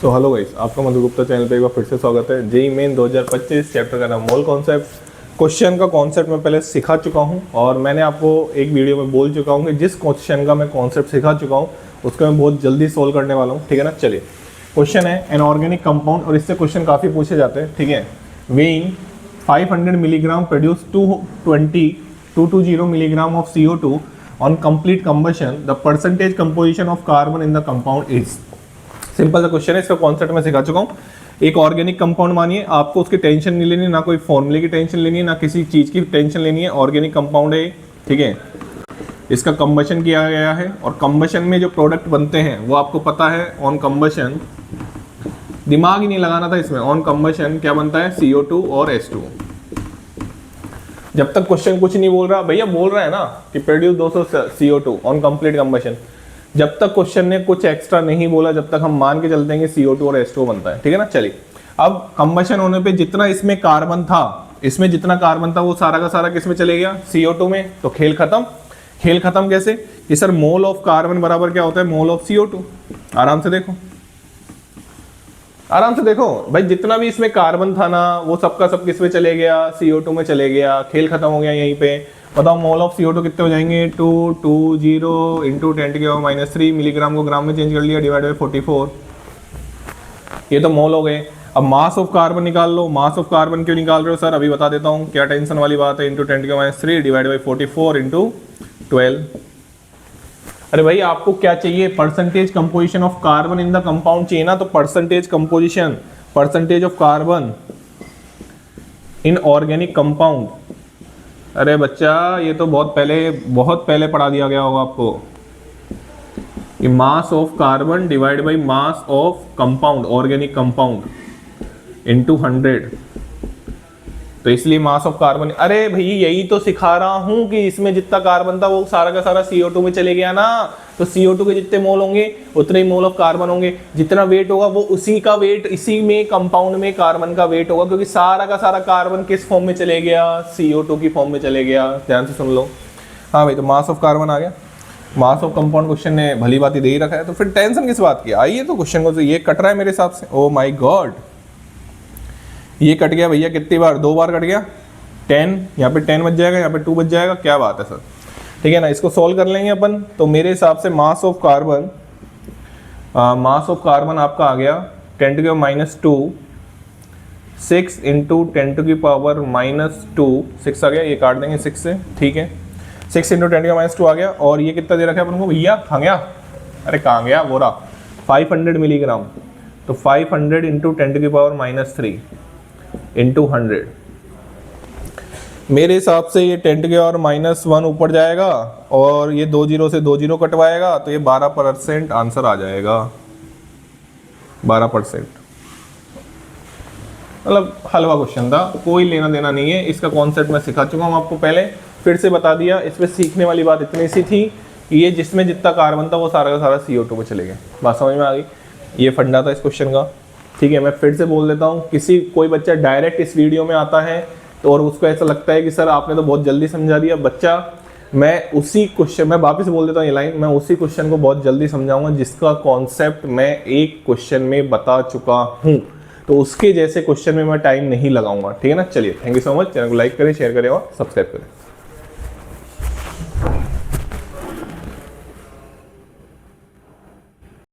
तो hello guys, आपका मधु Gupta channel पे एक बार फिर से स्वागत है। जेईई मेन 2025 चैप्टर का नाम मोल कॉन्सेप्ट। क्वेश्चन का कॉन्सेप्ट मैं पहले सिखा चुका हूं और मैंने आपको एक वीडियो में बोल चुका हूं कि जिस क्वेश्चन का मैं कॉन्सेप्ट सिखा चुका हूं उसको मैं बहुत जल्दी सोल्व करने वाला हूं। ठीक है ना। चलिए, क्वेश्चन है एन ऑर्गेनिक कंपाउंड, और इससे क्वेश्चन काफ़ी पूछे जाते हैं। ठीक है। Weighing 500 milligram produce 220 milligram of CO2 on complete combustion, the percentage composition of carbon in the compound is। Simple सा क्वेश्चन है, इसका कॉन्सेप्ट मैं सिखा चुका हूँ। एक ऑर्गेनिक कंपाउंड मानिए, आपको उसकी टेंशन नहीं लेनी, ना कोई फॉर्मूले की टेंशन लेनी है, ना किसी चीज़ की टेंशन लेनी है। ऑर्गेनिक कंपाउंड है, ठीक है। इसका कंबशन किया गया है और कंबशन में जो प्रोडक्ट बनते हैं वो आपको पता है। ऑन कंबशन, दिमाग ही नहीं लगाना था इसमें। ऑन कंबशन क्या बनता है? CO2 और H2। जब तक क्वेश्चन कुछ नहीं बोल रहा, भैया बोल रहा है ना कि produce 200 CO2 on complete combustion, जब तक क्वेश्चन ने कुछ एक्स्ट्रा नहीं बोला, जब तक हम मान के चलते हैं कि CO2 और H2 बनता है। ठीक है ना। चलिए, अब कंबशन होने पे जितना इसमें कार्बन था, इसमें जितना कार्बन था वो सारा का सारा किस में चले गया? CO2 में। तो खेल खत्म। खेल खत्म कैसे? कि सर मोल ऑफ कार्बन बराबर क्या होता है? Mole of CO2। आराम से देखो, आराम से देखो भाई, जितना भी इसमें कार्बन था ना वो सबका सब किस में चले गया? CO2 में चले गया। खेल खत्म हो गया यहीं पे। बताओ मोल ऑफ CO2 कितने हो जाएंगे? 220 इंटू 10⁻³ मिलीग्राम को ग्राम में चेंज कर लिया, डिवाइड बाई 44। ये तो मोल हो गए। अब मास ऑफ कार्बन निकाल लो। मास ऑफ कार्बन क्यों निकाल रहे हो सर? अभी बता देता हूँ, क्या टेंशन वाली बात है। Into 10⁻³ divide by 44 into 12। अरे भाई, आपको क्या चाहिए? Percentage composition of carbon in the compound चाहिए ना। तो percentage composition, percentage of carbon in organic compound. अरे बच्चा, ये तो बहुत पहले पढ़ा दिया गया होगा आपको कि mass of carbon divide by mass of compound, organic compound into 100। तो इसलिए मास ऑफ कार्बन। अरे भाई, यही तो सिखा रहा हूं कि इसमें जितना कार्बन था वो सारा का सारा CO2 में चले गया ना। तो CO2 के जितने मोल होंगे उतने ही मोल ऑफ कार्बन होंगे। जितना वेट होगा वो उसी का वेट, इसी में कंपाउंड में कार्बन का वेट होगा, क्योंकि सारा का सारा कार्बन किस फॉर्म में चले गया? CO2 की फॉर्म में चले गया। ध्यान से सुन लो। हाँ भाई, तो मास ऑफ कार्बन आ गया। मास ऑफ कंपाउंड क्वेश्चन ने भली बात ही दे ही रखा है, तो फिर टेंशन किस बात की? आइए तो क्वेश्चन को, तो ये कट रहा है मेरे हिसाब से। ओ माई गॉड, ये कट गया भैया। कितनी बार? 2 बार कट गया। 10, यहाँ पे 10 बच जाएगा, यहाँ पे 2 बच जाएगा। क्या बात है सर, ठीक है ना। इसको सॉल्व कर लेंगे अपन। तो मेरे हिसाब से मास ऑफ कार्बन, आपका आ गया 10⁻², 6 इंटू 10⁻², 6 आ गया। ये काट देंगे 6 से, ठीक है। 6 इंटू 10⁻² आ गया। और ये कितना दे रखा है अपन को भैया? कहाँ गया? अरे कहाँ गया? वो रहा 500 मिलीग्राम। तो 500 इंटू 10⁻³ इंटू 100। मेरे हिसाब से ये 10⁻⁻1 ऊपर जाएगा और ये 2 0 से 2 0 कटवाएगा, तो ये 12% आंसर आ जाएगा। 12%। मतलब हलवा क्वेश्चन था, कोई लेना देना नहीं है। इसका कॉन्सेप्ट मैं सिखा चुका हूँ आपको पहले, फिर से बता दिया। इसमें सीखने वाली बात इतनी सी थी कि ये जिसमें जितना कार्बन था वो सारा का सारा CO2 में चले गए। बात समझ में आ गई? ये फंडा था इस क्वेश्चन का, ठीक है। मैं फिर से बोल देता हूँ, कोई बच्चा डायरेक्ट इस वीडियो में आता है तो और उसको ऐसा लगता है कि सर आपने तो बहुत जल्दी समझा दिया। बच्चा, मैं उसी क्वेश्चन, मैं वापस बोल देता हूँ ये लाइन, मैं उसी क्वेश्चन को बहुत जल्दी समझाऊंगा जिसका कॉन्सेप्ट मैं एक क्वेश्चन में बता चुका हूँ। तो उसके जैसे क्वेश्चन में मैं टाइम नहीं लगाऊंगा, ठीक है ना। चलिए, thank you so much. Channel को लाइक करें, शेयर करें और सब्सक्राइब करें।